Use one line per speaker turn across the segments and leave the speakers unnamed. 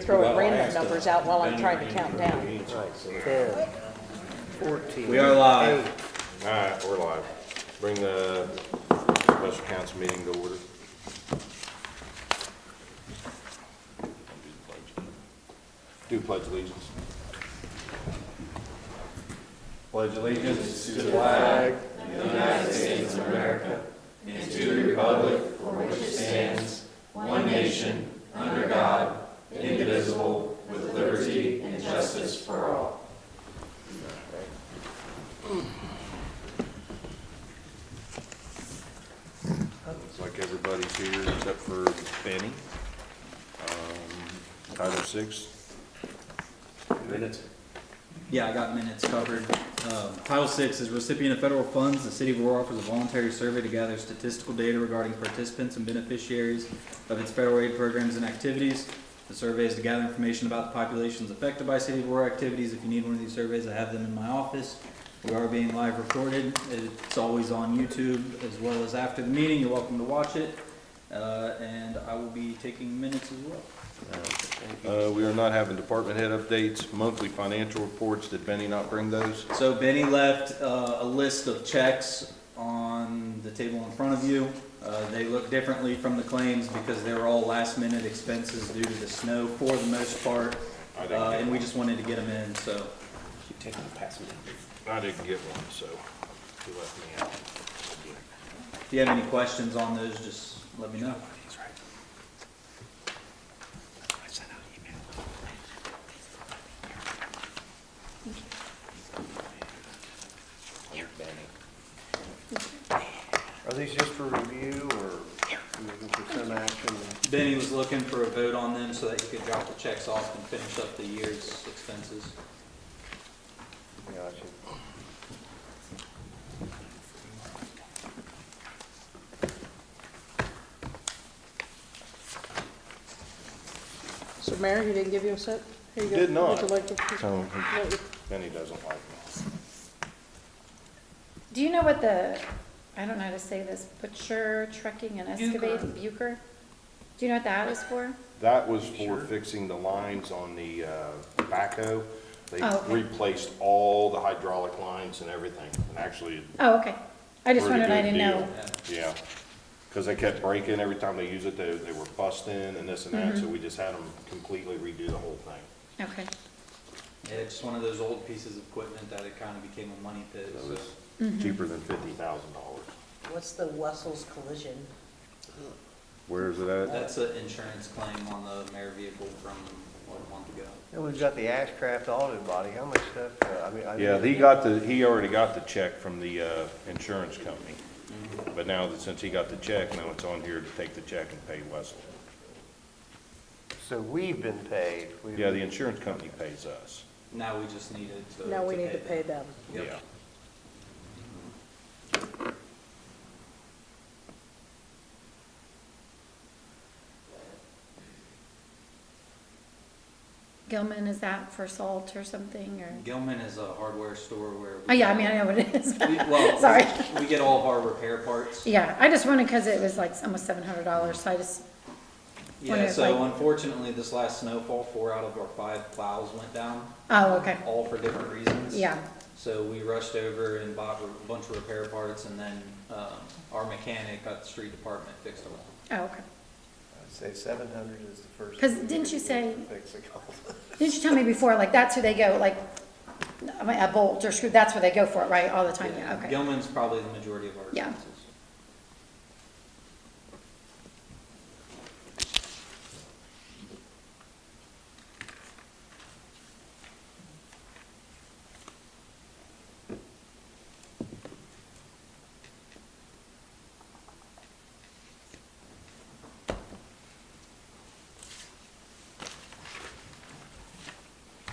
throwing
Well, I
random
asked,
numbers out while I'm
Benny
trying to
Randy
count
Randy
down.
Eads.
Right, so 10, 14.
We are live.
8.
All right, we're live. Bring the special council meeting to order. Do pledge allegiance. Pledge allegiance to the flag of the United States of America and to the republic for which it stands, one nation, under God, indivisible, with liberty and justice for all. Looks like everybody's here except for Benny. Title 6. Minutes.
Yeah, I got minutes covered. Title 6 is recipient of federal funds. The City of Aurora offers a voluntary survey to gather statistical data regarding participants and beneficiaries of its federal aid programs and activities. The survey is to gather information about the populations affected by City of Aurora activities. If you need one of these surveys, I have them in my office. We are being live recorded. It's always on YouTube as well as after the meeting. You're welcome to watch it. And I will be taking minutes as well.
We are not having department head updates, monthly financial reports. Did Benny not bring those?
So Benny left a list of checks on the table in front of you. They look differently from the claims because they were all last minute expenses due to the snow for the most part.
I didn't get
And we
one.
just wanted to get them in, so.
I didn't get one, so he left me out.
If you have any questions on those, just let me know.
Are these just for review or you looking for some action?
Benny was looking for a vote on them so that you could drop the checks off and finish up the year's expenses.
Gotcha.
So Mayor, he didn't give you a set? Here you go.
Did not.
Would you like to-
So
No,
Benny doesn't like me.
Do you know what the, I don't know how to say this, butcher, trucking and excavating, Bucher? Do you know what that is for?
That was for fixing the lines on the backhoe. They
Oh, okay.
replaced all the hydraulic lines and everything, and actually.
Oh, okay. I just
pretty
wondered, I
good
didn't know.
deal. Yeah, because they kept breaking every time they use it, they were busting and this and that,
Mm-hmm.
so we just had them completely redo the whole thing.
Okay.
Yeah, it's just one of those old pieces of equipment that it kind of became a money pit,
It
so.
was
Mm-hmm.
cheaper than $50,000.
What's the Wessel's collision?
Where is it at?
That's an insurance claim on the mayor vehicle from, what, a month ago.
And we've got the Ashcraft auto body. How much stuff?
Yeah, he already got the check from the insurance company. But now that since he got the check, now it's on here to take the check and pay Wessel.
So we've been paid.
Yeah, the insurance company pays us.
Now we just needed to.
Now we need to pay them.
Yep.
Yeah.
Gilman, is that for salt or something, or?
Gilman is a hardware store where.
Oh, yeah, I mean, I know what it is.
Well,
Sorry.
we get all of our repair parts.
Yeah, I just wondered because it was like almost $700, so I just,
Yeah,
Wonder if,
so
like-
unfortunately, this last snowfall, 4 out of our 5 plows went down,
oh, okay.
all for different reasons.
Yeah,
So we rushed over and bought a bunch of repair parts, and then our mechanic at the street department fixed them all.
oh, okay.
I'd say 700 is the first.
'Cause didn't you say-
Fix a couple.
Didn't you tell me before, like, that's who they go, like, I mean, a bolt or screw, that's where they go for it, right, all the time, yeah, okay.
Gilman's probably the majority of our
Yeah.
expenses.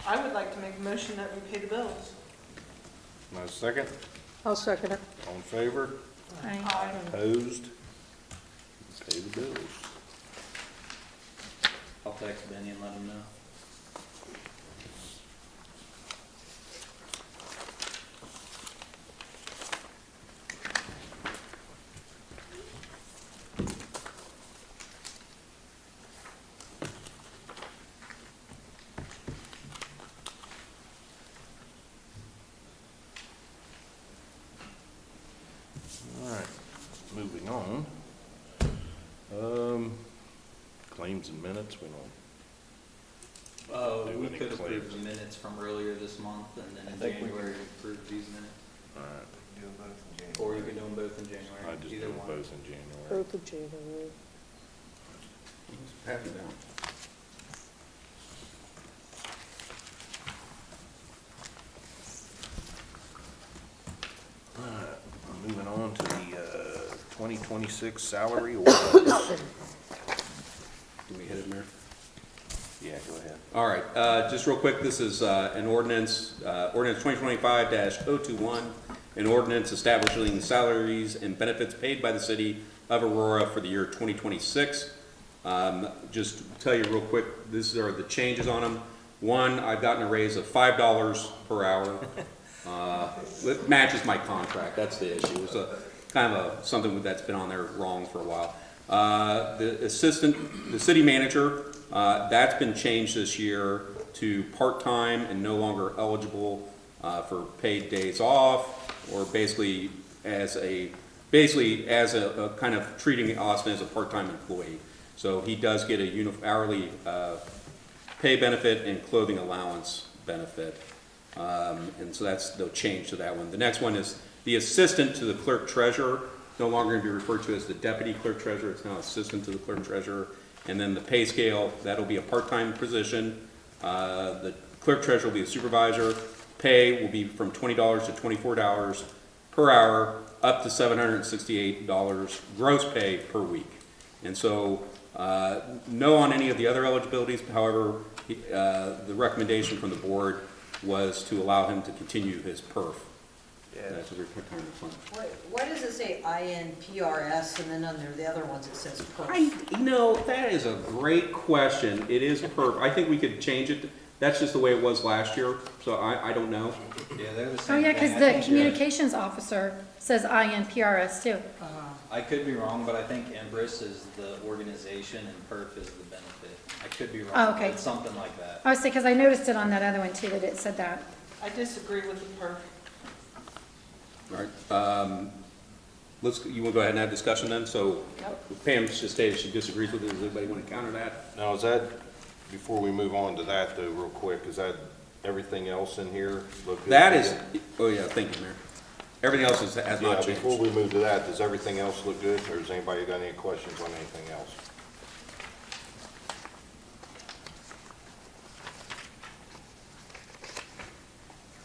I would like to make a motion that we pay the bills.
My second,
I'll second it.
all in favor?
Aye.
Opposed? Pay the bills.
I'll text Benny and let him know.
claims and minutes, we don't. Do
We
any
could approve
claims.
the minutes from earlier this month, and then in
think we
January, approve these minutes.
All right,
Do them both in January.
Or you could do them both in January,
I just
either
do them
one.
both in January.
Both of January.
Pass it down.
All right, moving on to the 2026 salary ordinance.
Can we hit it, Mayor?
Yeah, go ahead.
All right, just real quick, this is an ordinance, ordinance 2025-021, an ordinance establishing salaries and benefits paid by the city of Aurora for the year 2026. Just to tell you real quick, these are the changes on them. One, I've gotten a raise of $5 per hour. It matches my contract, that's the issue. It's a kind of something that's been on there wrong for a while. The city manager, that's been changed this year to part-time and no longer eligible for paid days off, or basically as a kind of treating Austin as a part-time employee. So he does get a hourly pay benefit and clothing allowance benefit. And so that's the change to that one. The next one is the assistant to the clerk treasurer, no longer going to be referred to as the deputy clerk treasurer, it's now assistant to the clerk treasurer. And then the pay scale, that'll be a part-time position. The clerk treasurer will be a supervisor. Pay will be from $20 to $24 per hour, up to $768 gross pay per week. And so, no on any of the other eligibilities, however, the recommendation from the board was to allow him to continue his perf. That's a retirement fund.
Why does it say INPRS and then under the other ones it says PERF?
That is a great question. It is perf. I think we could change it. That's just the way it was last year, so I don't know.
Yeah, they're the
Oh,
same
yeah,
thing.
because
I
the
think,
communications officer says INPRS too.
I could be wrong, but I think Embrus is the organization and PERF is the benefit. I could be wrong.
Oh, okay.
It's something like that.
I was saying, because I noticed it on that other one too, that it said that.
I disagree with the perf.
All right, you want to go ahead and have discussion then? So Pam just stated she disagrees with it. Does anybody want to counter that?
Now, is that, before we move on to that though, real quick, is that everything else in here look good?
That
to
is,
you?
oh yeah, thank you, Mayor. Everything else has
Yeah,
not
before
changed.
we move to that, does everything else look good, or has anybody got any questions on anything else?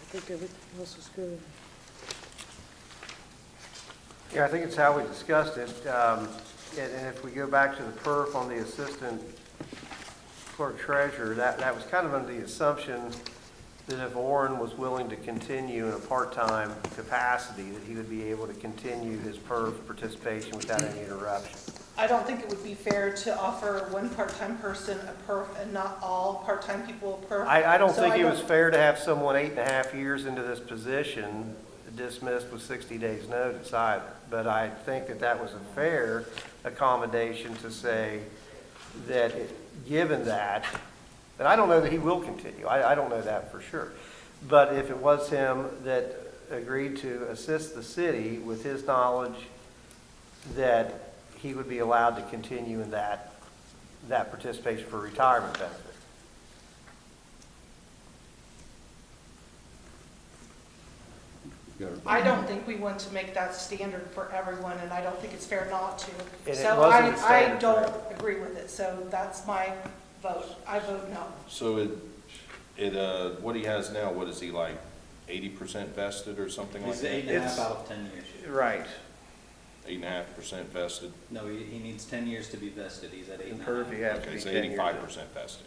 I think everything else is good.
Yeah, I think it's how we discussed it. And if we go back to the perf on the assistant clerk treasurer, that was kind of under the assumption that if Orrin was willing to continue in a part-time capacity, that he would be able to continue his perf participation without any interruption.
I don't think it would be fair to offer one part-time person a perf and not all part-time people a perf.
I don't
So
think it was
don't-
fair to have someone 8.5 years into this position dismissed with 60 days' notice either. But I think that was a fair accommodation to say that, given that, and I don't know that he will continue, I don't know that for sure. But if it was him that agreed to assist the city with his knowledge, that he would be allowed to continue in that participation for retirement benefit.
I don't think we want to make that standard for everyone, and I don't think it's fair not to.
it
So
wasn't a
I
standard for
don't
everyone.
agree with it, so that's my vote. I vote no.
So what he has now, what is he like, 80% vested or something like
He's
that?
8.5
It's-
out of 10 years.
Right.
8.5% vested?
No, he needs 10 years to be vested. He's at
In perf,
8.5.
you have to
Okay,
be
so
10 years.
85% vested.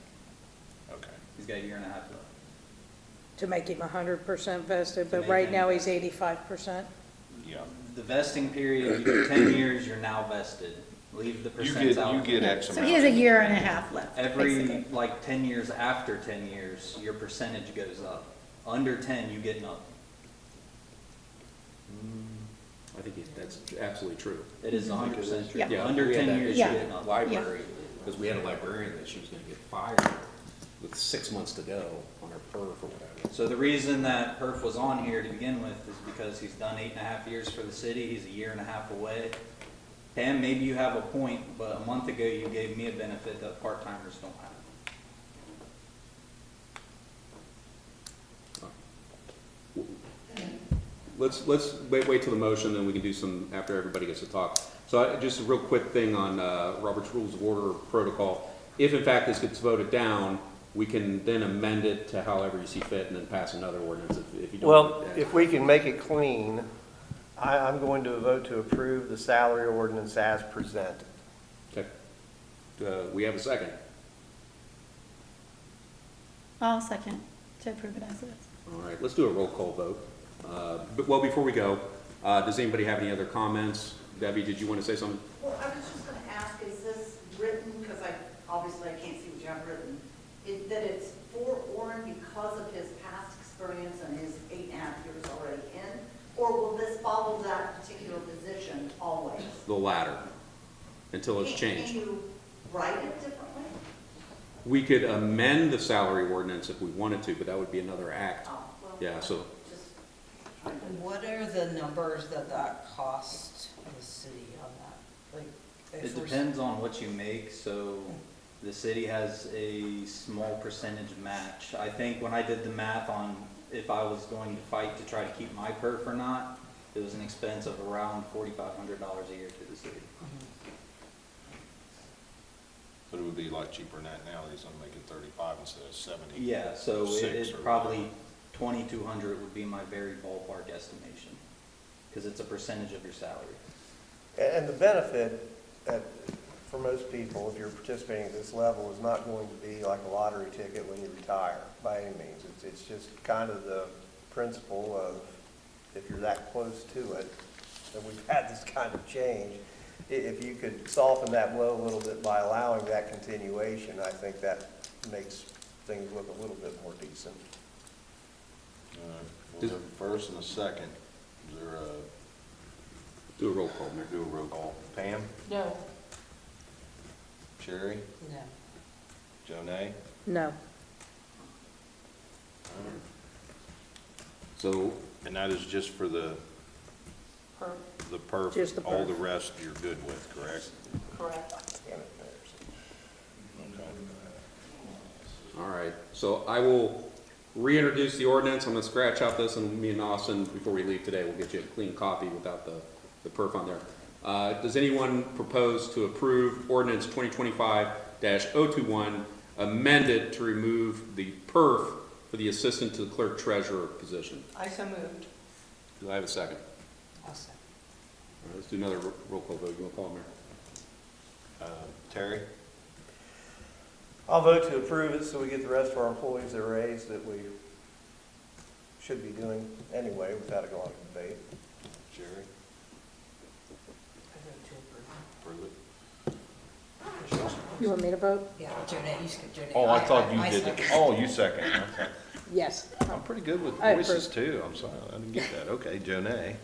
Okay.
He's got a year and a half left.
To make him 100% vested,
To
but
make
right
him
now he's
vested.
85%.
Yeah.
The vesting period, you do 10 years, you're now vested. Leave the percents out.
You get X
So
amount.
he has a year and a half left,
Every,
basically.
like, 10 years after 10 years, your percentage goes up. Under 10, you get nothing.
I think that's absolutely true.
It is 100% true.
Yeah.
Under
we had
10
that
years,
issue
you
Yeah.
get
in the
nothing.
library, because we had a librarian that she was gonna get fired with 6 months to go on her perf or whatever.
So the reason that perf was on here to begin with is because he's done 8.5 years for the city, he's a year and a half away. Pam, maybe you have a point, but a month ago you gave me a benefit that part-timers don't have.
Let's wait till the motion, then we can do some, after everybody gets to talk. So just a real quick thing on Robert's Rules of Order protocol. If in fact this gets voted down, we can then amend it to however you see fit and then pass another ordinance if you don't.
Well, if we can make it clean, I'm going to vote to approve the salary ordinance as presented.
Okay. We have a second.
I'll second to approve it as it is.
All right, let's do a roll call vote. Well, before we go, does anybody have any other comments? Debbie, did you want to say something?
Well, I was just gonna ask, is this written, because obviously I can't see what you have written, that it's for Orrin because of his past experience and his 8.5 years already in? Or will this follow that particular position always?
The latter, until it's
Can
changed.
you write it differently?
We could amend the salary ordinance if we wanted to, but that would be another act.
Oh, well,
Yeah, so
just. What are the numbers that cost the city on that? Like,
It depends on what you make, so the city has a small percentage match. I think when I did the math on if I was going to fight to try to keep my perf or not, it was an expense of around $4,500 a year to the city.
But it would be a lot cheaper than that nowadays. I'm making 35 instead of 70.
Yeah, so
Six
it
or
probably 2,200 would be my very ballpark estimation, because it's a percentage of your salary.
And the benefit for most people, if you're participating at this level, is not going to be like a lottery ticket when you retire, by any means. It's just kind of the principle of, if you're that close to it, and we've had this kind of change, if you could soften that blow a little bit by allowing that continuation, I think that makes things look a little bit more decent.
We'll have a first and a second. Is there
do a roll call, Mayor.
do a roll call? Pam?
No.
Sherry?
No.
Jonay?
No.
So,
And that is just for the perf?
Just the
All
perf.
the rest you're good with, correct?
Correct.
Damn it, Mayor.
all right, so I will reintroduce the ordinance. I'm gonna scratch out this, and me and Austin, before we leave today, we'll get you a clean copy without the perf on there. Does anyone propose to approve ordinance 2025-021, amended to remove the perf for the assistant to the clerk treasurer position?
I so moved.
Do I have a second?
I'll say.
All right, let's do another roll call vote. You want to call him, Mayor?
Terry?
I'll vote to approve it so we get the rest of our employees the raise that we should be doing anyway without a lot of debate.
Sherry?
I vote to approve.
Approve it.
You want me to vote?
Yeah, Jonay, you skipped Jonay.
Oh, I thought you did.
second.
Oh, you second. Okay.
Yes.
I'm pretty good with
I
voices
approve.
too. I'm sorry, I didn't get that. Okay, Jonay.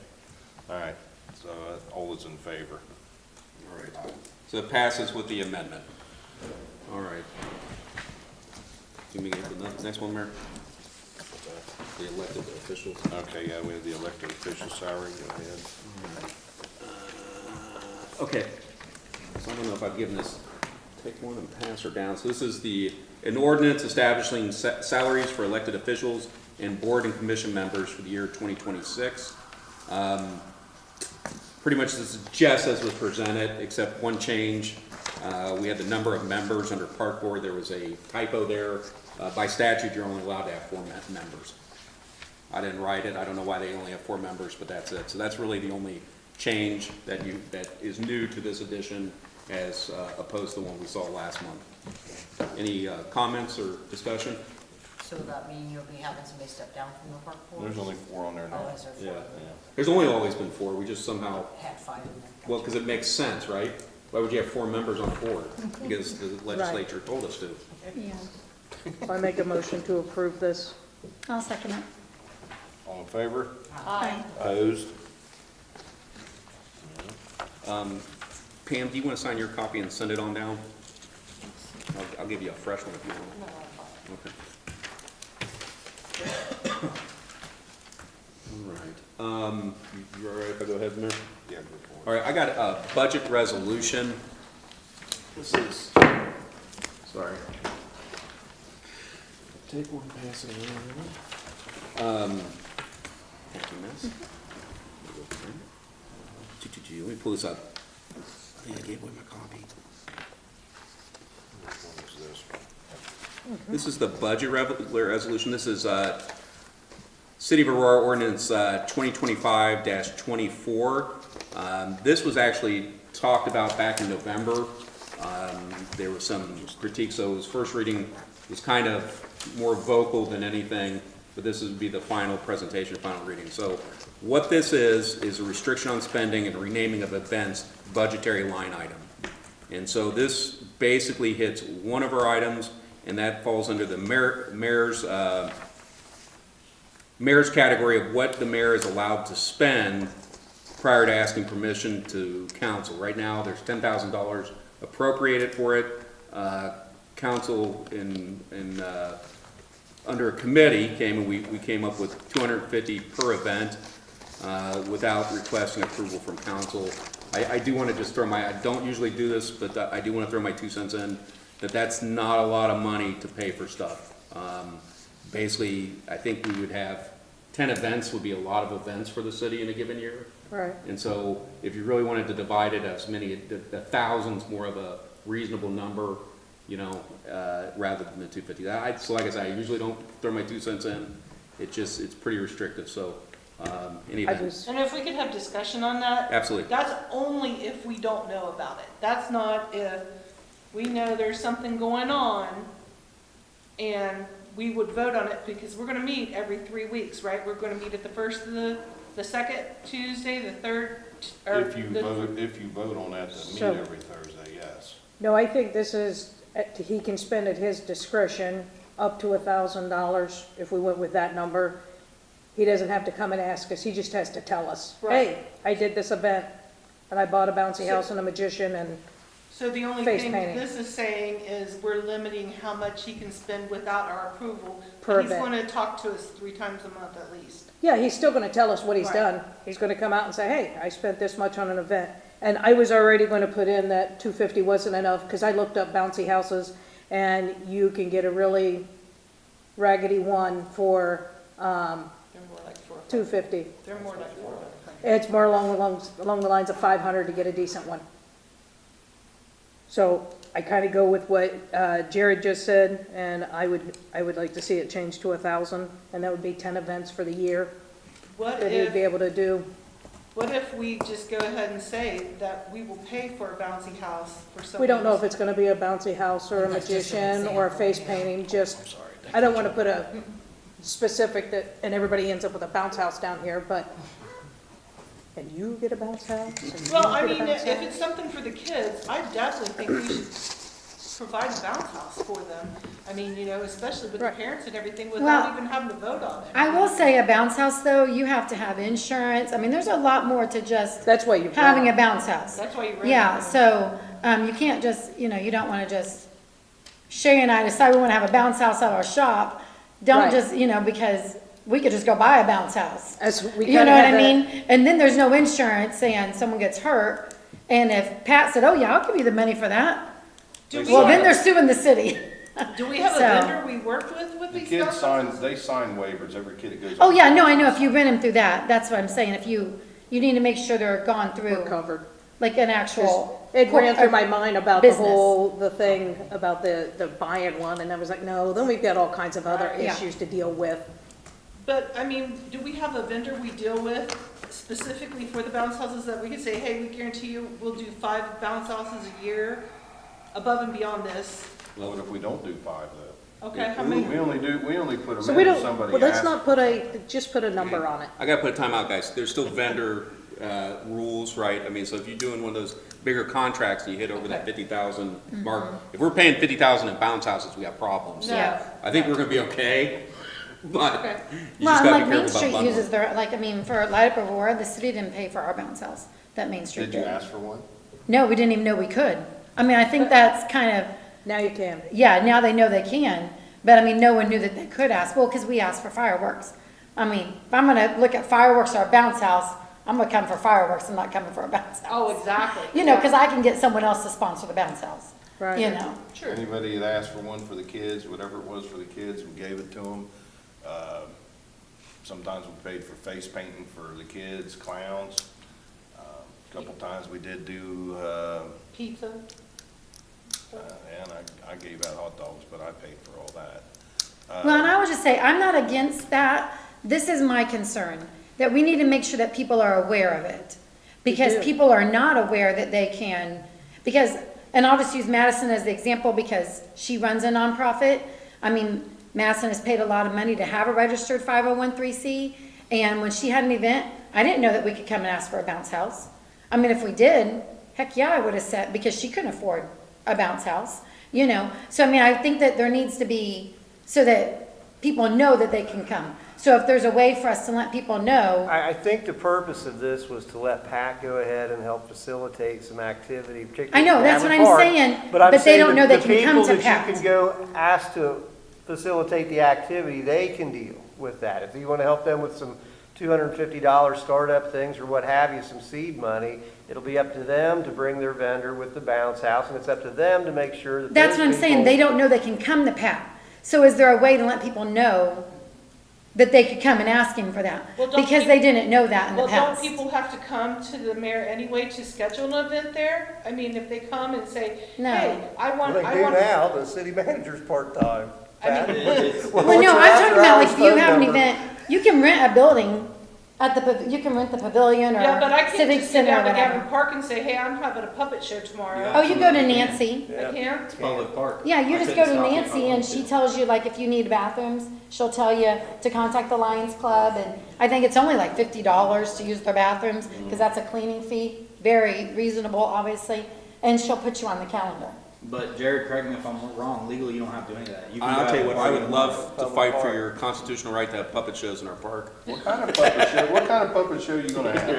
All right, so all is in favor.
All right. So it passes with the amendment. All right. Can we get the next one, Mayor? The elected officials.
Okay, yeah, we have the elected official salary. Go ahead.
Okay. So I don't know if I've given this, take one and pass her down. So this is an ordinance establishing salaries for elected officials and board and commission members for the year 2026. Pretty much this is just as was presented, except one change. We had the number of members under park board. There was a typo there. By statute, you're only allowed to have 4 members. I didn't write it. I don't know why they only have 4 members, but that's it. So that's really the only change that is new to this edition as opposed to the one we saw last month. Any comments or discussion?
So that mean you'll be having somebody step down from the park board?
There's only 4 on there now.
Oh, is there 4?
Yeah. There's only always been 4. We just somehow,
Had 5 in there.
well, because it makes sense, right? Why would you have 4 members on the board? Because the legislature told us to.
Yeah,
I make a motion to approve this.
I'll second it.
All in favor?
Aye.
Opposed?
Pam, do you want to sign your copy and send it on down? I'll give you a fresh one if you want. Okay. All right. You all right if I go ahead, Mayor?
Yeah, go for
All right, I got a budget resolution. This is, sorry. Take one, pass it around. Thank you, miss. Let me pull this up. I think I gave away my copy.
Which one is this?
This is the budget resolution. This is City of Aurora Ordinance 2025-24. This was actually talked about back in November. There were some critiques, so his first reading was kind of more vocal than anything, but this would be the final presentation, final reading. So what this is a restriction on spending and renaming of events budgetary line item. And so this basically hits one of our items, and that falls under the mayor's category of what the mayor is allowed to spend prior to asking permission to council. Right now, there's $10,000 appropriated for it. Council under a committee came and we came up with $250 per event without requesting approval from council. I do want to just throw I don't usually do this, but I do want to throw my 2 cents in, that's not a lot of money to pay for stuff. Basically, I think we would have 10 events would be a lot of events for the city in a given year.
Right.
And so if you really wanted to divide it as many, the thousands more of a reasonable number, you know, rather than the 250. So like I said, I usually don't throw my 2 cents in. It's pretty restrictive, so, any
I
event.
just,
And if we could have discussion on that,
Absolutely.
that's only if we don't know about it. That's not if we know there's something going on and we would vote on it, because we're gonna meet every 3 weeks, right? We're gonna meet at the first of the second Tuesday, the third, or
If you
the-
vote on that, to
So-
meet every Thursday, yes.
no, I think this is, he can spend at his discretion up to $1,000 if we went with that number. He doesn't have to come and ask us, he just has to tell us,
Right.
hey, I did this event, and I bought a bouncy house and a magician, and
So the only
Face
thing
painting.
this is saying is we're limiting how much he can spend without our approval.
Per
He's
event.
gonna talk to us 3 times a month at least.
yeah, he's still gonna tell us what he's
Right.
done. He's gonna come out and say, hey, I spent this much on an event. And I was already gonna put in that 250 wasn't enough, because I looked up bouncy houses, and you can get a really raggedy one for,
They're more like 4.
250.
They're more like 4.
It's more along the lines of 500 to get a decent one. So I kind of go with what Jared just said, and I would like to see it changed to 1,000, and that would be 10 events for the year
What
that he'd be
if,
able to do.
what if we just go ahead and say that we will pay for a bouncy house for someone?
We don't know if it's going to be a bouncy house or a magician or a face painting, just, I don't want to put a specific that, and everybody ends up with a bounce house down here, but, and you get a bounce house? and
Well,
you
I
get a
mean,
bounce
if
house?
it's something for the kids, I definitely think we should provide a bounce house for them. I mean, you know, especially with the
Right.
parents and everything,
Well,
without even having to vote on it.
I will say a bounce house though, you have to have insurance. I mean, there's a lot more to just
That's why you.
having a bounce house.
That's why you rent it.
Yeah, so, you can't just, you know, you don't wanna just, Shay and I decide we wanna have a bounce house at our shop. Don't
Right.
just, you know, because we could just go buy a bounce house.
As we
You
kind
know
of
what I
had
mean? And then there's no insurance saying someone gets hurt. And if Pat said, oh yeah, I'll give you the money for that,
Do we,
well, then they're suing the city.
do we have a
so-
vendor we work with
The
these
kids
bounce
sign,
houses?
they sign waivers, every kid that goes.
Oh yeah, no, I know, if you rent them through that, that's what I'm saying. If you need to make sure they're gone
We're
through,
covered.
like an actual.
It ran through my mind about the
business.
whole, the thing about the buying one, and I was like, no, then we've got all kinds of other
Yeah.
issues to deal with.
But, I mean, do we have a vendor we deal with specifically for the bounce houses that we could say, hey, we guarantee you, we'll do 5 bounce houses a year above and beyond this?
Well, what if we don't do 5 though?
Okay, how
We
many?
only put
So
them
we
in if
don't,
somebody
well, let's
asks.
not just put a number on it.
I gotta put a timeout, guys. There's still vendor, rules, right? I mean, so if you're doing one of those bigger contracts and you hit over that 50,000 mark, if we're paying 50,000 in bounce houses, we got problems.
No.
Yeah.
I think we're gonna be okay, but
Okay.
you
Well,
just
and
gotta
like
be
Main
careful
Street
about
uses
bundling.
their, like, I mean, for Light Up Aurora, the city didn't pay for our bounce house, that Main Street
Did you
did.
ask for one?
No, we didn't even know we could. I mean, I think that's kind of,
Now you can.
yeah, now they know they can, but I mean, no one knew that they could ask, well, because we asked for fireworks. I mean, if I'm gonna look at fireworks or a bounce house, I'm gonna come for fireworks, I'm not coming for a bounce house.
Oh, exactly.
You know, cause I can get someone else to sponsor the bounce house,
Right.
you know?
Sure.
Anybody that asked for one for the kids, whatever it was for the kids, we gave it to them. Sometimes we paid for face painting for the kids, clowns. A couple times we did do,
Pizza.
and I gave out hot dogs, but I paid for all that.
Well, and I would just say, I'm not against that. This is my concern, that we need to make sure that people are aware of it. Because
do.
people are not aware that they can, because, and I'll just use Madison as the example because she runs a nonprofit. I mean, Madison has paid a lot of money to have a registered 501(c), and when she had an event, I didn't know that we could come and ask for a bounce house. I mean, if we did, heck yeah, I would have said, because she couldn't afford a bounce house, you know? So, I mean, I think that there needs to be, so that people know that they can come. So if there's a way for us to let people know,
I think the purpose of this was to let Pat go ahead and help facilitate some activity, particularly.
I know,
in
that's what I'm
Hammond Park.
saying,
I'm
but they
saying
don't know
the
they can come to
people that you
Pat.
can go ask to facilitate the activity, they can deal with that. If you want to help them with some $250 startup things or what have you, some seed money, it'll be up to them to bring their vendor with the bounce house, and it's up to them to make sure that
that's
those
what I'm saying,
people-
they don't know they can come to Pat. So is there a way to let people know that they could come and ask him for that?
Well, don't
Because
peop-
they didn't know that in the
Well, don't
past.
people have to come to the mayor anyway to schedule an event there? I mean, if they come and say,
No.
hey, I
Well,
want,
they
I
do
want.
now, the city manager's part-time.
I mean,
Pat.
Well,
What's
no,
your
I'm talking about like
after-hours
if you
phone
have an
number?
event, you can rent a building at the, you can rent the pavilion
Yeah, but I
or
can't
civic
just sit
center or
down at
whatever.
Gavin Park and say, hey, I'm having a puppet show tomorrow.
Oh, you go to Nancy.
I can't?
It's public park.
Yeah, you
I
just go
couldn't
to
stop you if I
Nancy and
wanted
she
to.
tells you, like, if you need bathrooms, she'll tell you to contact the Lions Club, and I think it's only like $50 to use their bathrooms, because that's a cleaning fee, very reasonable, obviously, and she'll put you on the calendar.
But Jared, correct me if I'm wrong, legally you don't have to do any of that. You can
I'll
go
tell you
out
what, I would
and
love to
Public
fight for
park.
your constitutional right to have puppet shows in our park.
What kind of puppet show, what kind of puppet show you gonna have?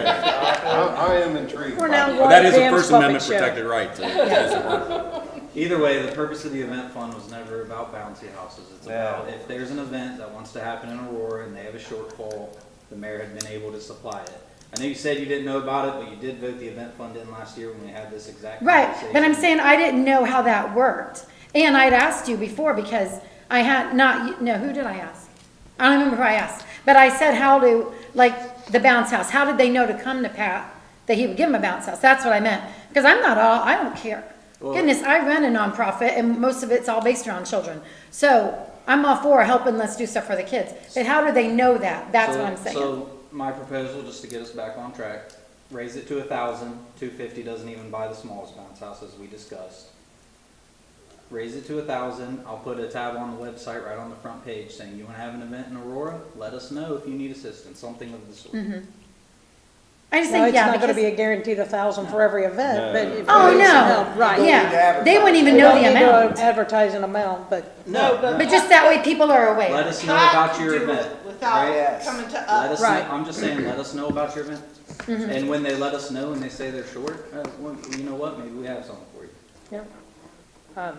I am intrigued.
We're
by
now
that.
going-
But that is a
Damn
First
puppet
Amendment
show.
protected right to.
Either way, the purpose of the event fund was never about bouncy houses. It's
Yeah.
about if there's an event that wants to happen in Aurora and they have a shortfall, the mayor had been able to supply it. I know you said you didn't know about it, but you did vote the event fund in last year when we had this exact
Right,
conversation.
but I'm saying I didn't know how that worked, and I'd asked you before, because I had not, no, who did I ask? I don't remember who I asked, but I said how to, like, the bounce house, how did they know to come to Pat, that he would give them a bounce house, that's what I meant, because I'm not all, I don't care.
Well-
Goodness, I run a nonprofit, and most of it's all based around children, so I'm all for helping, let's do stuff for the kids, but how do they know that, that's what I'm saying.
So my proposal, just to get us back on track, raise it to 1,000. 250 doesn't even buy the smallest bounce house as we discussed. Raise it to 1,000. I'll put a tab on the website right on the front page saying you want to have an event in Aurora. Let us know if you need assistance, something of the sort.
I just
No,
think,
it's
yeah,
not gonna
because,
be a guaranteed 1,000 for every event, but if.
oh,
you need some
no,
help, Right.
yeah, they wouldn't even
We
know
don't
the
need to
amount,
advertise an amount, but
No, but.
but just that way people are
Let
aware.
us know
Pat
about your
do it
event.
Without
Yes.
coming to
Let
us.
us
Right.
know, I'm just saying, let us know about your event. And when they let us know and they say they're short, well, you know what, maybe we have something for you.
yeah.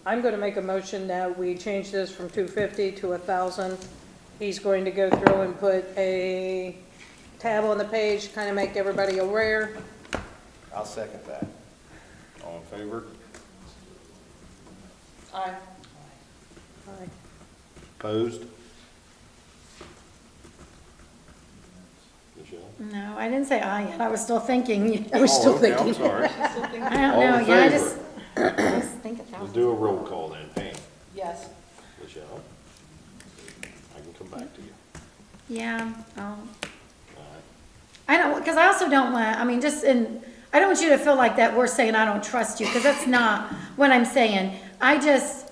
I'm gonna make a motion that we change this from 250 to 1,000. He's going to go through and put a tab on the page, kinda make everybody aware.
I'll second that.
All in favor?
Aye.
Opposed? Michelle?
No, I didn't say I yet, I was still thinking,
I was still
Oh, okay, I'm
thinking.
sorry.
Still think-
I don't
All
know,
in
yeah, I
favor?
just, I just think a
Let's
thousand.
do a roll call then. Pam?
Yes.
Michelle? I can come back to you.
Yeah,
All right.
I don't, because I also don't want, I mean, just in, I don't want you to feel like that we're saying I don't trust you, because that's not what I'm saying. I just,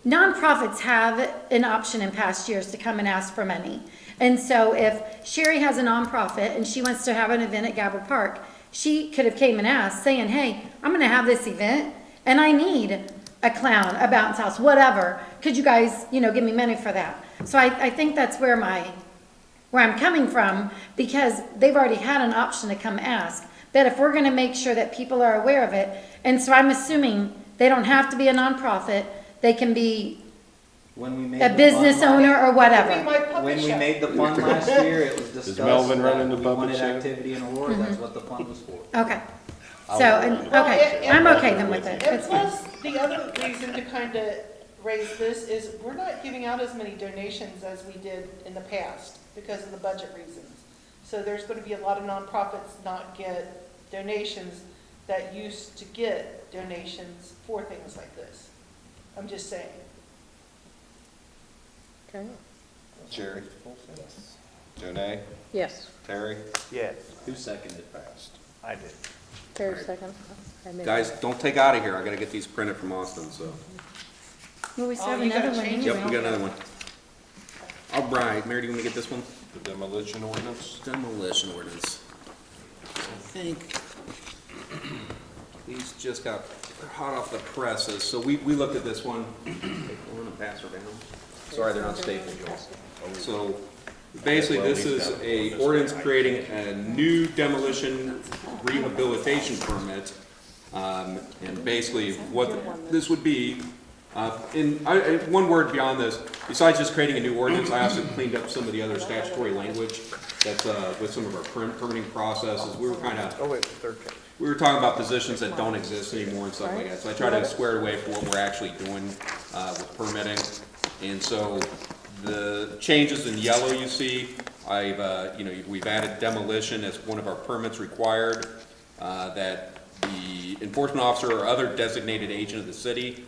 nonprofits have an option in past years to come and ask for money. And so if Sherry has a nonprofit and she wants to have an event at Gabbard Park, she could have came and asked, saying, hey, I'm gonna have this event, and I need a clown, a bounce house, whatever. Could you guys, give me money for that? So I think that's where I'm coming from, because they've already had an option to come ask. But if we're gonna make sure that people are aware of it, and so I'm assuming they don't have to be a nonprofit, they can be
When we made
a
the
business
fund-
owner or
We
whatever.
might puppet
when we
show.
made the fund last year, it was discussed
Melvin
that
running the
we
puppet
wanted
show?
activity in Aurora, that's what the fund was for.
Okay. So,
Well,
okay, I'm okay then with it.
And
It's fine.
plus, the other reason to kind of raise this is we're not giving out as many donations as we did in the past because of the budget reasons. So there's going to be a lot of nonprofits not get donations that used to get donations for things like this. I'm just saying.
Okay.
Jerry? Jonay?
Yes,
Terry?
Yes,
Who seconded?
I did.
Terry second. I made
Guys, don't take out of here, I gotta get these printed from Austin, so.
Well, we still have
Oh, you gotta
another one
change
Yep, we
anyway.
got another one. All right, Mary, do you want me to get this one?
The demolition ordinance?
Demolition ordinance. I think these just got hot off the presses, so we looked at this one. Take one and pass her down. Sorry, they're not stapled, y'all. So basically, this is a ordinance creating a new demolition rehabilitation permit. And basically, what this would be, one word beyond this, besides just creating a new ordinance, I also cleaned up some of the other statutory language that's with some of our permitting processes. We were kind of,
Oh, wait, third page.
we were talking about positions that don't exist anymore and stuff like that. So I tried to square it away for what we're actually doing with permitting. And so the changes in yellow you see, we've added demolition as one of our permits required, that the enforcement officer or other designated agent of the city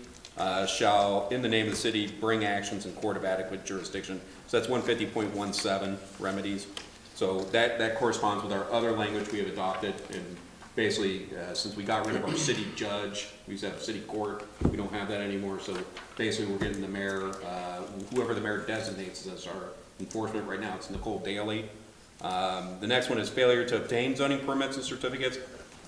shall, in the name of the city, bring actions in court of adequate jurisdiction. So that's 150.17 remedies. So that corresponds with our other language we have adopted. And basically, since we got rid of our city judge, we used to have city court, we don't have that anymore. So basically, we're getting the mayor, whoever the mayor designates as our enforcement right now, it's Nicole Daly. The next one is failure to obtain zoning permits and certificates.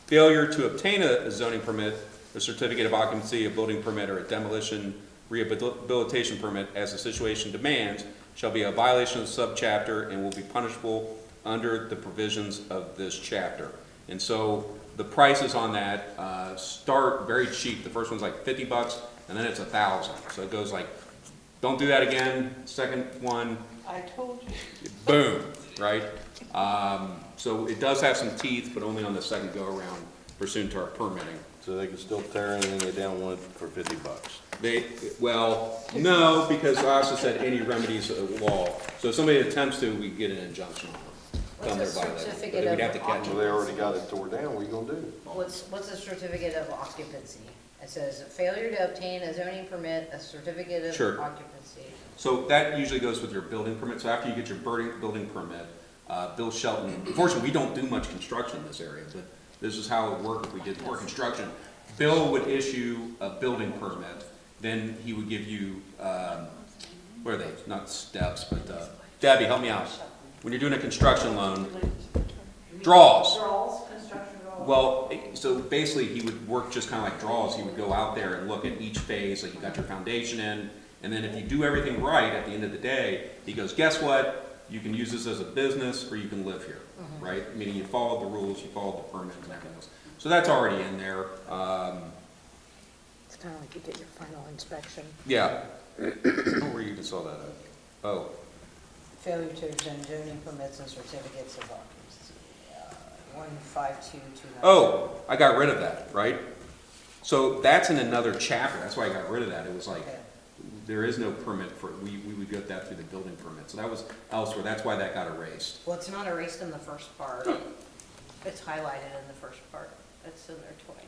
Failure to obtain a zoning permit, a certificate of occupancy, a building permit, or a demolition rehabilitation permit as the situation demands shall be a violation of the subchapter and will be punishable under the provisions of this chapter. And so the prices on that start very cheap. The first one's like $50, and then it's $1,000. So it goes like, don't do that again. Second one,
I told you.
boom, right? So it does have some teeth, but only on the second go-around pursuant to our permitting.
So they can still tear anything down one for $50.
Well, no, because I also said any remedies of law. So if somebody attempts to, we get an injunction on them. Tell them
What's a
they're violating.
certificate
But then we'd
of
have to catch
Well,
them.
they already got it tore down, what are you gonna do?
What's a certificate of occupancy? It says failure to obtain a zoning permit, a certificate of
Sure.
occupancy.
So that usually goes with your building permit. So after you get your building permit, Bill Shelton, unfortunately, we don't do much construction in this area, but this is how it would work if we did more construction. Bill would issue a building permit, then he would give you, what are they, not steps, but, Debbie, help me out. When you're doing a construction loan, draws.
Draws, construction draws.
Well, so basically, he would work just kind of like draws. He would go out there and look at each phase, like you got your foundation in, and then if you do everything right at the end of the day, he goes, guess what? You can use this as a business, or you can live here, right? Meaning you followed the rules, you followed the permit and everything else. So that's already in there.
It's kind of like you get your final inspection.
Yeah. I don't know where you even saw that at. Oh,
Failure to obtain zoning permits and certificates of occupancy, 15229.
oh, I got rid of that, right? So that's in another chapter. That's why I got rid of that. It was like,
Okay.
there is no permit for, we would get that through the building permit. So that was elsewhere. That's why that got erased.
Well, it's not erased in the first part. It's highlighted in the first part. It's in there twice.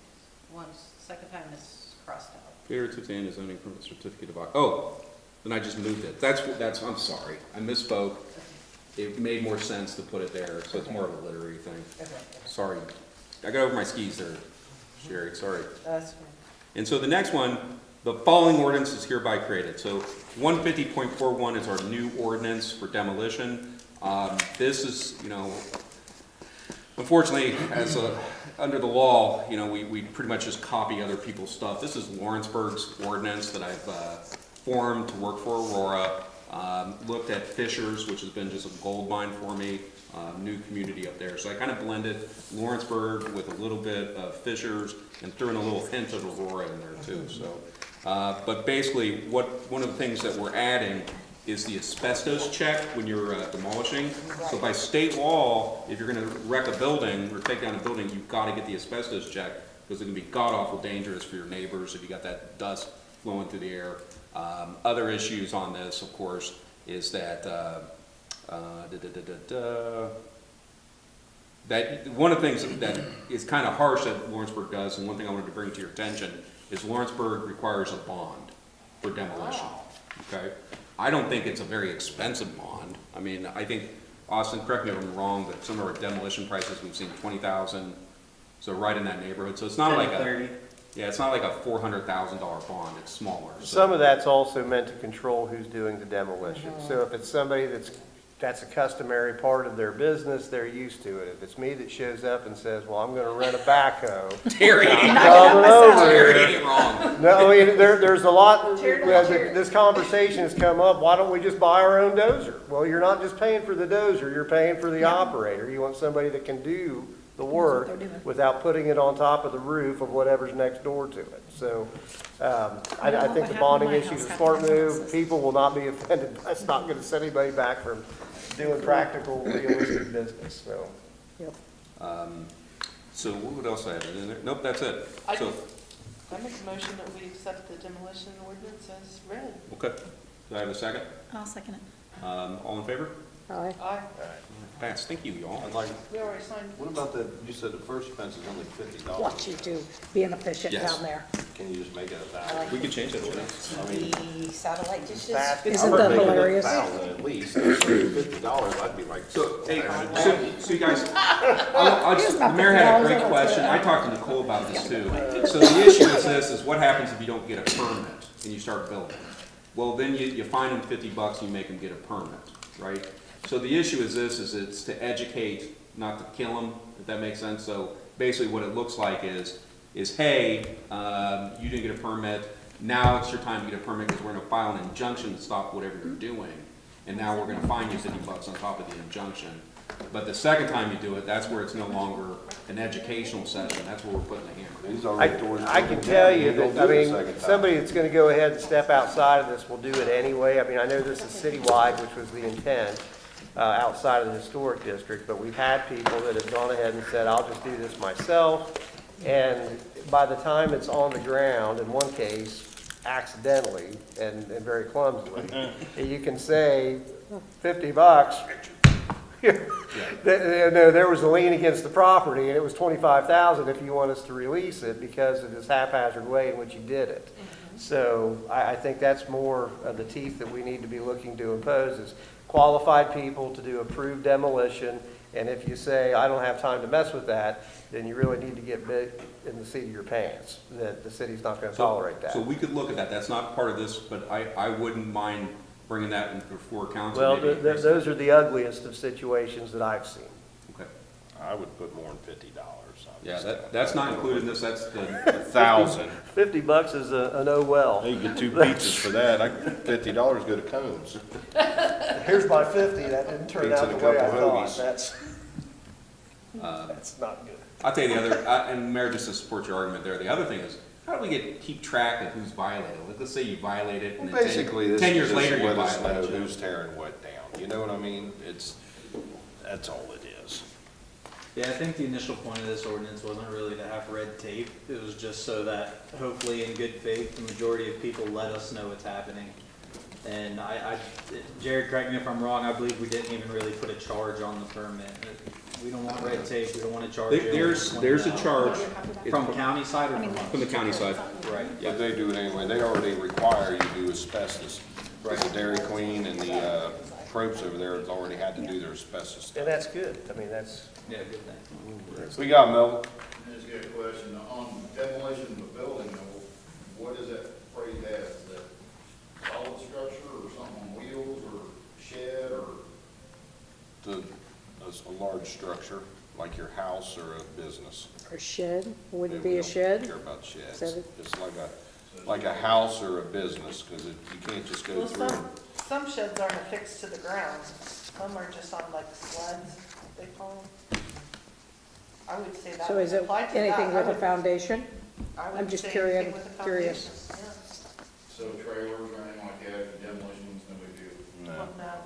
Once, second time it's crossed out.
Failure to obtain a zoning permit certificate of, oh, then I just moved it. That's, I'm sorry. I misspoke. It made more sense to put it there, so it's more of a literary thing.
Okay.
Sorry. I got over my skis there, Sherry, sorry.
That's fine.
And so the next one, the following ordinance is hereby created. So 150.41 is our new ordinance for demolition. This is, unfortunately, under the law, we pretty much just copy other people's stuff. This is Lawrenceburg's ordinance that I've formed to work for Aurora. Looked at Fishers, which has been just a gold mine for me, new community up there. So I kind of blended Lawrenceburg with a little bit of Fishers and threw in a little hint of Aurora in there too. So, but basically, one of the things that we're adding is the asbestos check when you're demolishing. So by state law, if you're gonna wreck a building or take down a building, you've gotta get the asbestos check, because it can be god-awful dangerous for your neighbors if you got that dust flowing through the air. Other issues on this, of course, is that, that one of the things that is kind of harsh that Lawrenceburg does, and one thing I wanted to bring to your attention, is Lawrenceburg requires a bond for demolition, okay? I don't think it's a very expensive bond. I mean, I think, Austin, correct me if I'm wrong, but some of our demolition prices, we've seen 20,000, so right in that neighborhood. So it's not like a,
30.
yeah, it's not like a $400,000 bond, it's smaller. So-
Some of that's also meant to control who's doing the demolition. So if it's somebody that's a customary part of their business, they're used to it. If it's me that shows up and says, well, I'm gonna rent a backhoe,
Terry,
I'm coming over
Terry
here.
ain't wrong.
No, I mean, there's a lot,
Tear down,
as
tear.
this conversation has come up, why don't we just buy our own dozer? Well, you're not just paying for the dozer, you're paying for the operator. You want somebody that can do the work without putting it on top of the roof of whatever's next door to it. So, I think the bonding issue is a smart move. People will not be offended. That's not gonna set anybody back from doing practical, realistic business, so.
So what else I have in there? Nope, that's it.
I
So,
make a motion that we accept the demolition ordinance as read.
okay. Do I have a second?
I'll second it.
All in favor?
Aye.
Aye,
Pass. Thank you, y'all.
I'd like,
we already signed.
what about the, you said the first fence is only $50.
Watch you do, being efficient
Yes.
down there.
Can you just make it 1,000?
We can change that ordinance.
I mean,
The satellite dishes.
Isn't that hilarious?
1,000 at least, $50, I'd be like.
So, hey, so you guys, the mayor had a great question. I talked to Nicole about this too. So the issue is this, is what happens if you don't get a permit and you start building? Well, then you fine them $50 and you make them get a permit, right? So the issue is this, is it's to educate, not to kill them, if that makes sense. So basically what it looks like is hey, you didn't get a permit, now it's your time to get a permit because we're gonna file an injunction to stop whatever you're doing. And now we're gonna fine you $50 on top of the injunction. But the second time you do it, that's where it's no longer an educational session, that's where we're putting the hammer.
He's already towards.
I can tell you
Don't
that, I
do it
mean,
the second time.
somebody that's gonna go ahead and step outside of this will do it anyway. I mean, I know this is citywide, which was the intent, outside of the historic district, but we've had people that have gone ahead and said, I'll just do this myself. And by the time it's on the ground, in one case, accidentally and very clumsily, you can say, $50. No, there was a lien against the property, and it was $25,000 if you want us to release it because of this haphazard way in which you did it. So I think that's more of the teeth that we need to be looking to impose is qualified people to do approved demolition. And if you say, I don't have time to mess with that, then you really need to get big in the seat of your pants, that the city's not gonna tolerate that.
So we could look at that, that's not part of this, but I wouldn't mind bringing that in before council.
Well,
maybe.
those are the ugliest of situations that I've seen.
Okay.
I would put more than $50.
Yeah, that's not included in this, that's the,
1,000.
$50 is an oh well.
You get 2 pizzas for that, $50 go to Combs.
Here's my 50, that didn't turn
Pizza
out
and
the
a
way I
couple
thought.
hoagies.
That's not good.
I'll tell you the other, and Mayor, just to support your argument there, the other thing is, how do we keep track of who's violated? Let's say you violate it, and then
Basically, this
10
is
years
just
later
to
you
let us know
violate it.
who's tearing what down, you know what I mean? That's all it is.
Yeah, I think the initial point of this ordinance wasn't really to have red tape. It was just so that hopefully in good faith, the majority of people let us know what's happening. And Jared, correct me if I'm wrong, I believe we didn't even really put a charge on the permit. We don't want red tape, we don't want to charge you.
There's a charge.
From county side or from us?
From the county side.
Right.
But they do it anyway, they already require you to do asbestos. Right. The Dairy Queen and the Probes over there have already had to do their asbestos.
And that's good. I mean, that's,
Yeah, good thing.
We got Mel.
Just got a question, on demolition of a building, what is that phrase as? Is that solid structure or something on wheels or shed or?
A large structure, like your house or a business.
Or shed, wouldn't
We
be a
don't
shed?
care about sheds.
Is that it?
It's like a house or a business, because you can't just go
Well,
through.
some sheds aren't affixed to the ground. Some are just on like sleds, they call them. I would say that
So
would
is it
apply to that.
anything
I
with a
would-
foundation?
I would
I'm just
say
curious-
anything with a
curious.
foundation, yeah.
So trailers or anything like that, demolitions, no big deal.
on that.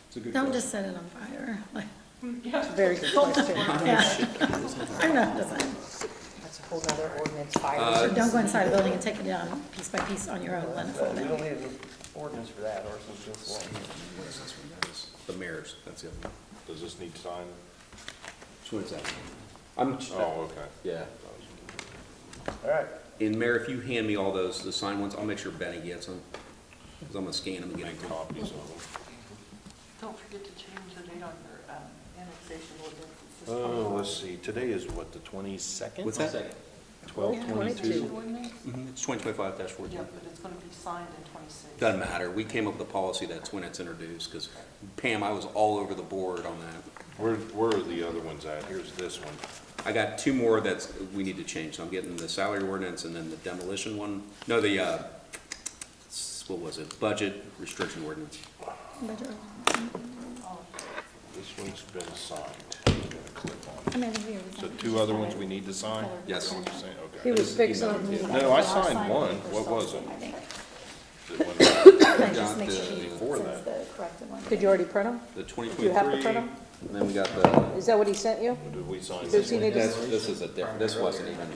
It's a good
Don't
question.
just set it on fire. Like,
Yeah.
Very good question.
yeah. I know, just like,
That's a whole nother ordinance, fire.
or don't go inside a building and take it down piece by piece on your own, let it fall
We
down.
don't need an ordinance for that, or some just law.
What is this one? That is the mayor's, that's the other one.
Does this need signed?
Which one is that? I'm,
Oh, okay.
yeah.
All right.
And Mayor, if you hand me all those, the signed ones, I'll make sure Benny gets them. Because I'm gonna scan them and get
Make
them to him.
copies of them.
Don't forget to change the date on your annexation ordinance. It's this
Oh, let's see, today is what, the 22nd?
What's that?
12/22?
ordinance?
It's 2025-14.
Yeah, but it's gonna be signed in 26.
Doesn't matter, we came up with a policy, that's when it's introduced, because Pam, I was all over the board on that.
Where are the other ones at? Here's this one.
I got two more that's, we need to change, so I'm getting the salary ordinance and then the demolition one, no, the, what was it, budget restriction ordinance.
This one's been signed. I'm gonna click on it. So two other ones we need to sign?
Yes.
Is that what you're saying?
He
Okay.
was fixing,
No, I signed one. What was it?
I think.
Is it one
Like,
got
just make
the-
sure he
before
sends
that.
the corrected one.
did you already print them?
The
Do you have to
2023,
print them?
and then we got the,
Is that what he sent you?
Did we sign
Does
this
he
one?
need to?
this is a different, this wasn't even,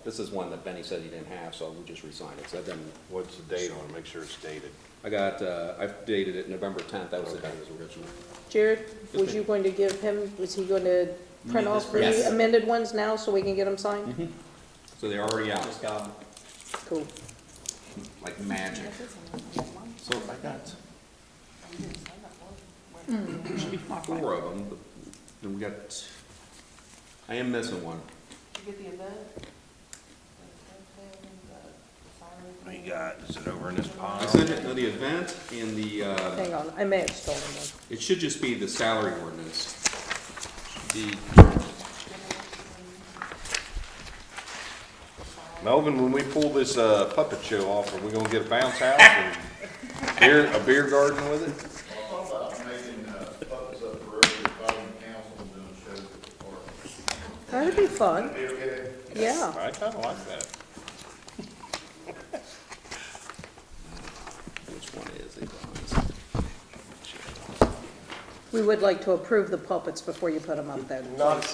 this is one that Benny said he didn't have, so we just re-signed it, so that doesn't,
What's the date on it? Make sure it's dated.
I got, I've dated it November 10th, that was the date it was original.
Jared, was you going to give him, was he going to print
need
off
this
Yes.
the amended ones now so we can get them signed?
So they're already out,
Just got 'em.
Cool.
like magic. So I got, there should be 4 of them, but then we got, I am missing one.
Did you get the event?
What you got? Is it over in this
I
pile?
sent it, no, the event and the,
Hang on, I may have stolen one.
it should just be the salary ordinance. The,
Melvin, when we pull this puppet show off, are we gonna get a bounce house and a beer garden with it?
I thought about making puppets up for everybody in council and doing shows at the park.
That'd be fun,
Be okay?
yeah.
I kinda like that.
which one is it?
We would like to approve the puppets before you put them up there.
Not a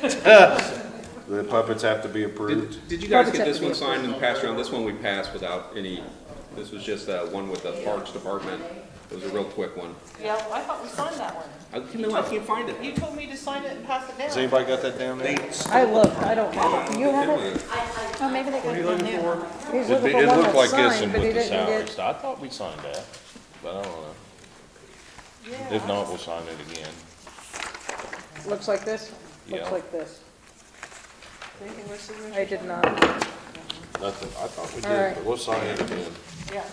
chance.
The puppets have to be approved?
Did you guys
Puppets
get
have
this
to be
one signed and passed around? This one we passed without any, this was just one with the Parks Department. It was a real quick one.
Yeah, I thought we signed that one.
I can't find it.
You told me to sign it and pass it down.
Has anybody got that down there?
I looked, I don't have it. Do you have it?
Oh, maybe they got it on there.
He's
It
looking for one
looked like
that's
this
signed,
and
but he
with the
didn't
salaries.
get.
I thought we signed that, but I don't know.
Yeah.
If not, we'll sign it again.
Looks like this? Looks
Yeah.
like this.
Anything with signatures?
I did not.
Nothing, I thought we
All right.
did, but we'll sign it again.
Yeah.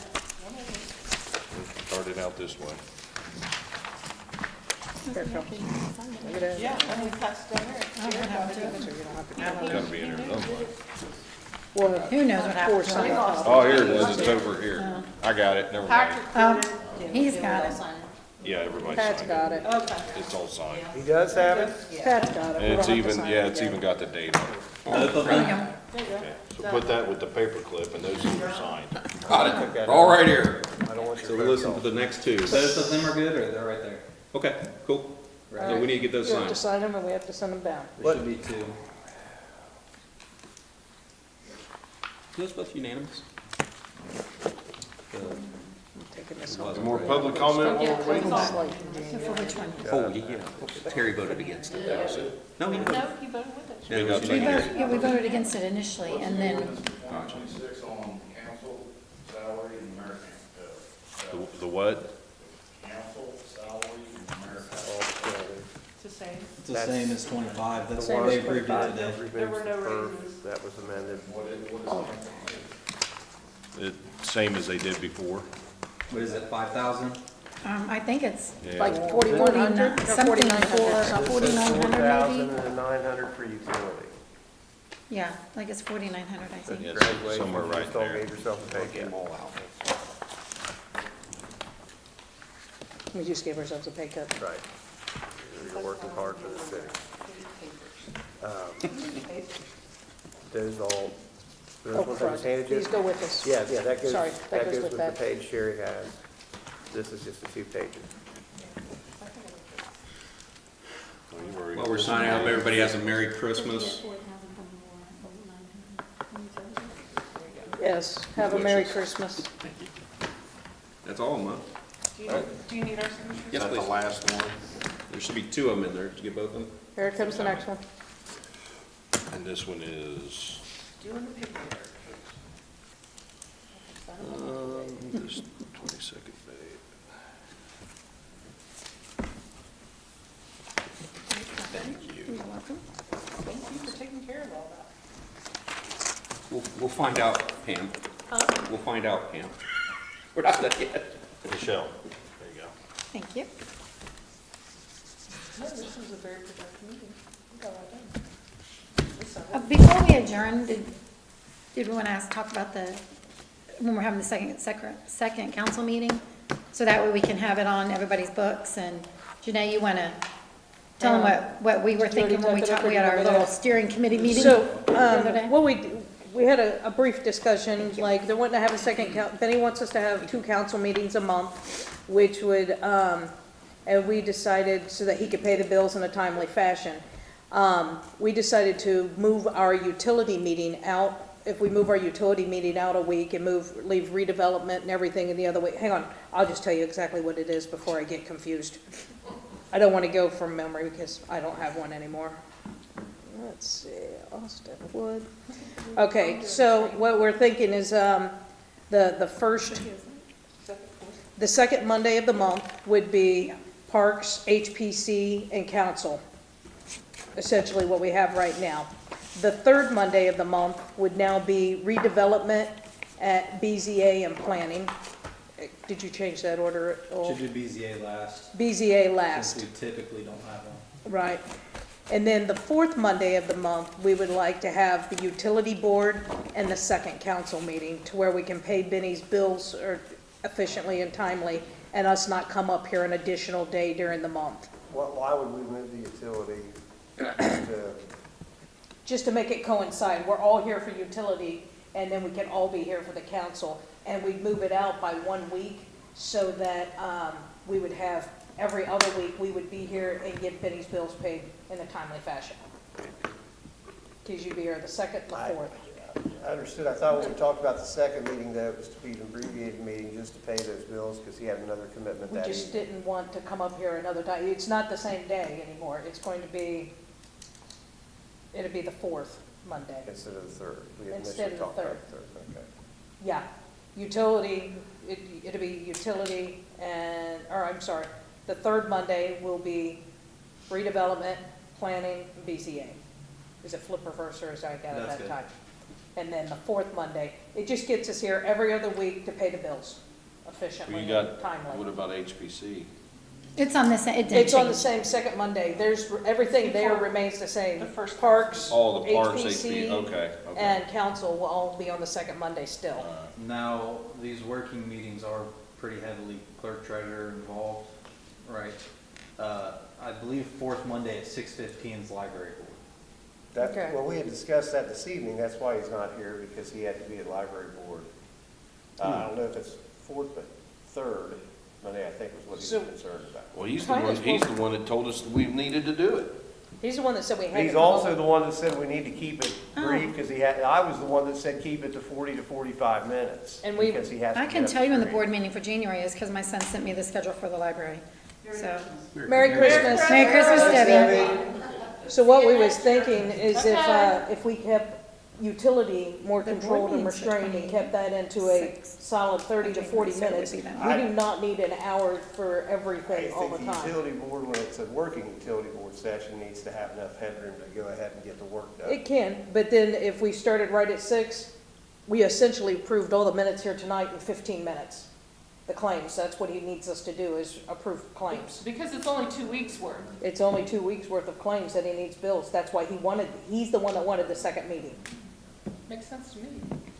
Start it out this way.
Here, Phil. Look at it.
Yeah, and we passed it down there. Jared got it.
It's gotta be in there somewhere.
We'll have
Who knows what
four
happened?
signed copies.
Oh, here it is, it's over here. I got it, never mind.
Patrick
Oh,
did it.
he's got it.
Yeah, everybody
Pat's
signed
got
it.
it.
Okay.
It's all signed.
He does have it?
Pat's got it. We
And it's
don't have to
even,
sign
yeah,
it
it's
again.
even got the date on it.
Both of
There you
them?
go.
There you go.
Okay, so put that with the paper clip and those two are signed.
Got it. All right here.
I don't want
So
your
we
phone
listen to
call.
the next two.
Both of them are good, or they're right there?
Okay, cool. So we need to get those
You have to
signed.
sign them and we have to send them down.
There should be 2.
Are those both unanimous?
I'm taking this home.
More public comment while we're waiting?
Slight.
For which one?
Oh, yeah. Terry voted against it. That was it. No, he didn't.
No, he voted with it.
Yeah, it was
We
unanimous.
voted, yeah, we voted against it initially, and then,
26 on council salary and American,
The what?
council salary and American.
It's the same.
It's the same as 25, that's
Same
why they
as
approved it
25.
today.
There were no
Everything's
raises.
That was amended.
Same as they did before.
What is it, 5,000?
I think it's
Yeah.
Like 4,100 or
something
4,900
for
something.
4,900
4,000
maybe?
and 900 for utility.
Yeah, like it's 4,900, I think.
Yeah,
Graduation,
somewhere
you
right
just all
there.
gave yourself a pay cut.
We just gave ourselves a pay cut.
Right. You're working hard for the city. Those all Those
Oh,
ones I just handed you?
these go with us.
Yeah, that goes,
Sorry,
that goes
with
with the
that.
page Sherry has. This is just the 2 pages.
While we're signing up, everybody has a Merry Christmas.
Yes, have a Merry Christmas.
That's all of them, huh?
Do you need our signatures?
Yes,
Is that the
please.
last one?
There should be 2 of them in there. Did you get both of them?
Here comes the next one.
And this one is,
Doing the paperwork.
this 22nd day. Thank you.
Thank you for taking care of all that.
We'll find out, Pam. We'll find out, Pam. We're not done yet.
Michelle, there you go.
Thank you.
No, this was a very productive meeting. We got a lot done. This of it.
Before we adjourn, did we want to talk about when we're having the second council meeting? So that way we can have it on everybody's books, and Janae, you want to tell them what we were thinking when we had our little steering committee meeting
So,
the other day?
what we had a brief discussion, like, they're wanting to have a second Benny wants us to have 2 council meetings a month, which would, and we decided so that he could pay the bills in a timely fashion. We decided to move our utility meeting out. If we move our utility meeting out a week and leave redevelopment and everything in the other way, hang on, I'll just tell you exactly what it is before I get confused. I don't want to go from memory because I don't have one anymore. Let's see, Austin Wood. Okay, so what we're thinking is, the second Monday of the month would be Parks, HPC, and Council. Essentially what we have right now. The third Monday of the month would now be redevelopment at BZA and planning. Did you change that order at all?
Should do BZA last,
BZA last.
since we typically don't have one.
Right. And then the fourth Monday of the month, we would like to have the utility board and the second council meeting to where we can pay Benny's bills efficiently and timely and us not come up here an additional day during the month.
Why would we move the utility to,
Just to make it coincide, we're all here for utility and then we can all be here for the council. And we'd move it out by 1 week so that we would have every other week, we would be here and get Benny's bills paid in a timely fashion. Because you'd be here the second, the fourth.
I understood. I thought when we talked about the second meeting, that it was to be an abbreviated meeting just to pay those bills because he had another commitment
We
that
just
evening.
didn't want to come up here another time. It's not the same day anymore. It's going to be, it'll be the fourth Monday.
Instead of the third. We had
Instead
initially
of the
talked about the third, okay.
Yeah, utility, it'll be utility and, or I'm sorry, the third Monday will be redevelopment, planning, and BZA. Is it flip reverse or is I got it
That's
that
good.
time? And then the fourth Monday, it just gets us here every other week to pay the bills efficiently
You
and
got,
timely.
what about HPC?
It's on the same, it didn't
It's on the
change.
same second Monday. everything there
Before
remains the same.
the first
Parks,
All the parks,
HPC,
okay.
and council will all be on the second Monday still.
Now, these working meetings are pretty heavily clerk treasurer involved, right? I believe fourth Monday at 6:15 is library board.
Okay.
Well, we had discussed that this evening. That's why he's not here, because he had to be at library board. I don't know if it's fourth, but third Monday, I think was what he
So-
was concerned about.
Well, he's
Kind of
the one that told us we needed to do it.
He's the one that said we had to.
He's
come
also
over.
the one that said we need to keep it
Oh.
brief, because I was the one that said keep it to 40 to 45 minutes.
And we-
because he has to
I can
get
tell you when the
up
board meeting for January is because my son sent me the schedule for the library. So,
Merry Christmas.
Merry Christmas, Debbie.
So what we was thinking is
Okay.
if we kept utility more
The board
controlled and
meeting's the
restrained and kept that into a
26th.
solid 30 to 40
So it would
minutes,
be then.
we do not need an hour for
I
everything all the
think the
time.
utility board, when it's a working utility board session, needs to have enough headroom to go ahead and get the work done.
It can, but then if we started right at 6, we essentially approved all the minutes here tonight in 15 minutes. The claims, that's what he needs us to do, is approve claims.
Because it's only 2 weeks' worth.
It's only 2 weeks' worth of claims that he needs bills. That's why he's the one that wanted the second meeting.
Makes sense to me.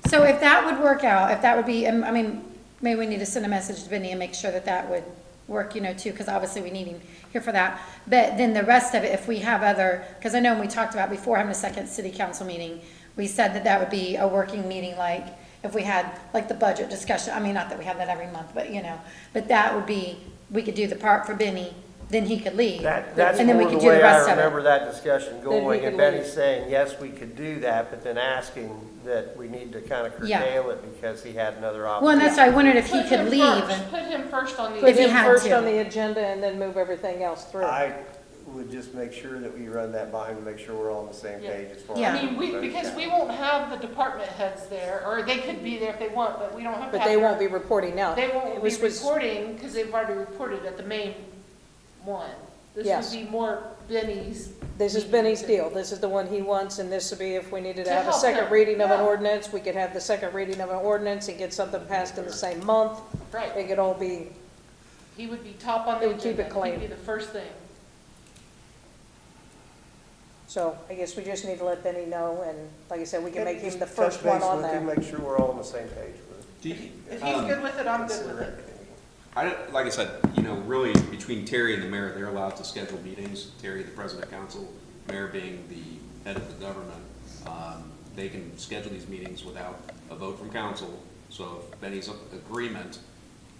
So if that would work out, if that would be, I mean, maybe we need to send a message to Vinny and make sure that that would work, too, because obviously we need him here for that. But then the rest of it, if we have other, because I know when we talked about before having a second city council meeting, we said that that would be a working meeting, like, if we had, like, the budget discussion, I mean, not that we have that every month, but, you know, but that would be, we could do the part for Benny, then he could leave.
That's
and then we
more the
could do the
way I
rest of it.
remember that discussion
Then he
going,
could
and Benny
leave.
saying, yes, we could do that, but then asking that we need to kind of
Yeah.
curtail it because he had another
Well, and
obligation.
that's why I wondered if he
Put
could
him
leave,
first.
and,
Put him first on the.
Put
If he
him
had
first
to.
on the agenda and then move everything else through.
I would just make sure that we run that by him to make sure we're all on the same
Yeah.
page as far as.
Yeah.
I mean, because we won't have the department heads there, or they could be there if they want, but we don't have to
But
have.
they
their-
won't be reporting out.
They
It
won't be
was-
reporting, because they've already reported at the main one. This
Yes.
would be more Benny's.
This is Benny's deal. This is the one he wants, and this would be if we needed to
To
have a
help
second
him.
reading of an
Yeah.
ordinance, we could have the second reading of an ordinance and get something passed in the same month.
Right,
It could all be,
he would be top on
It
the
would keep it
agenda,
clean.
he'd be the first thing.
so I guess we just need to let Benny know, and like I said, we can make him
Just
the first
touch
one
base
on
with him,
that.
Make sure we're all on the same page with it.
Do you,
If he's good with it, I'm good with it.
like I said, you know, really between Terry and the mayor, they're allowed to schedule meetings. Terry, the president of council, mayor being the head of the government, they can schedule these meetings without a vote from council. So if Benny's agreement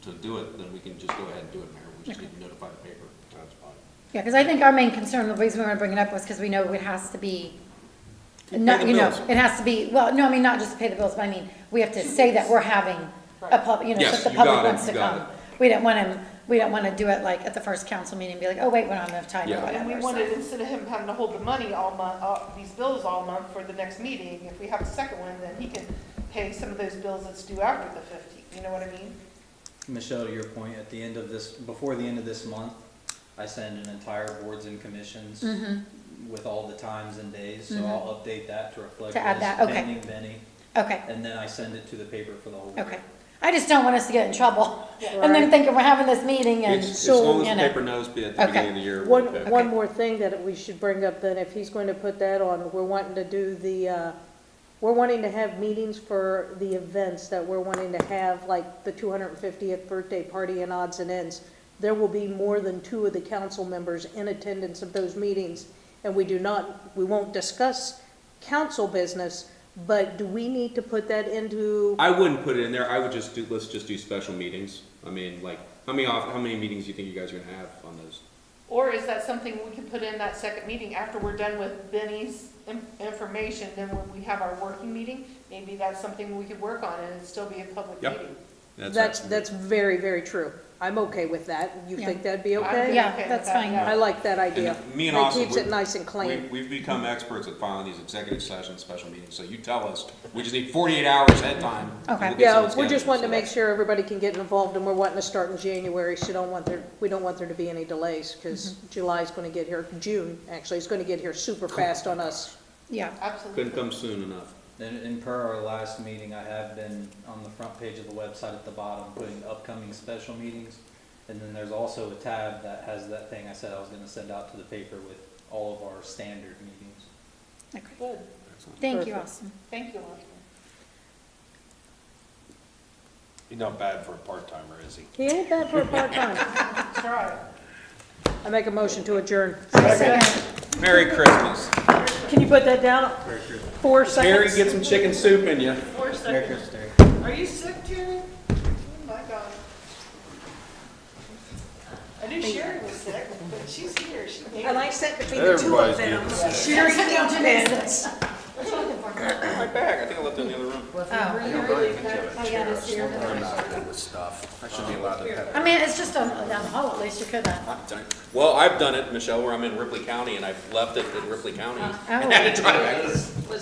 to do it, then we can just go ahead and do it, mayor. We just need to notify the paper. That's fine.
yeah, because I think our main concern, the reason we want to bring it up was because we know it has to be,
Pay
not,
the
you know,
bills.
it has to be, well, no, I mean, not just to pay the bills, but I mean, we have to say that we're having a pub, you know,
Yes,
so if the
you got
public
it,
wants to
you got
come. We don't want him, we don't want to do it like at the first council meeting, and be like, oh, wait, we don't have enough time or
Yeah.
whatever.
And we
so.
wanted, instead of him having to hold the money all month, these bills all month for the next meeting, if we have a second one, then he can pay some of those bills that's due after the 15th, you know what I mean?
Michelle, to your point, at the end of this, before the end of this month, I send an entire boards and commissions with all the times and days, so I'll update that to reflect
To add
this
that, okay.
pending Benny,
Okay,
and then I send it to the paper for the whole week.
okay. I just don't want us to get in trouble, and
Right.
then thinking we're having this meeting and,
As
So,
long as
you
the
know.
paper knows at the
Okay.
beginning of the year. we're okay.
One more thing that we should bring up then, if he's going to put that on, we're wanting to do the, we're wanting to have meetings for the events that we're wanting to have, like the 250th birthday party and odds and ends. There will be more than 2 of the council members in attendance of those meetings, and we won't discuss council business, but do we need to put that into,
I wouldn't put it in there. I would just do, let's just do special meetings. I mean, like, how many meetings do you think you guys are gonna have on those?
Or is that something we can put in that second meeting after we're done with Benny's information, then when we have our working meeting, maybe that's something we could work on and it'd still be a public
Yep.
meeting.
that's very, very true. I'm okay with that. You
Yeah.
think that'd be
I'd be
okay?
Yeah,
okay with
that's
that,
fine.
yeah.
I like that idea.
And me and
It
Austin,
keeps it nice and clean.
We've become experts at filing these executive sessions, special meetings, so you tell us, we just need 48 hours ahead of time. and
Okay.
we'll get
Yeah,
something
we're just
scheduled,
wanting to
so
make
that's-
sure everybody can get involved, and we're wanting to start in January, so we don't want there to be any delays, because July's gonna get here, June, actually, is gonna get here super fast on us.
yeah.
Absolutely.
Couldn't come soon enough.
And per our last meeting, I have been on the front page of the website at the bottom, putting upcoming special meetings. And then there's also a tab that has that thing I said I was gonna send out to the paper with all of our standard meetings.
Okay.
Good,
Thank you,
Perfect.
Austin.
thank you, Austin.
He's not bad for a part-timer, is he?
He ain't bad for a part-time.
That's right.
I make a motion to adjourn.
Merry Christmas.
Can you put that down? 4
Terry,
seconds?
get some chicken soup in you.
4
Merry
seconds.
Christmas, Terry.
Are you sick, Terry? Oh, my God. I knew Sherry was sick, but she's here. She made
And
it.
I sat between the two of them. Sherry and Vince.
My bag, I think I left it in the other room.
Oh, I got it here.
I'm not good with stuff. I should be allowed to have.
I mean, it's just down the hall, at least you could have.
Well, I've done it, Michelle, where I'm in Ripley County and I've left it in Ripley County.
Oh.
And had to drive back.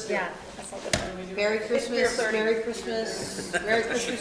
Yeah. That's all good.
Merry Christmas, Merry Christmas, Merry Christmas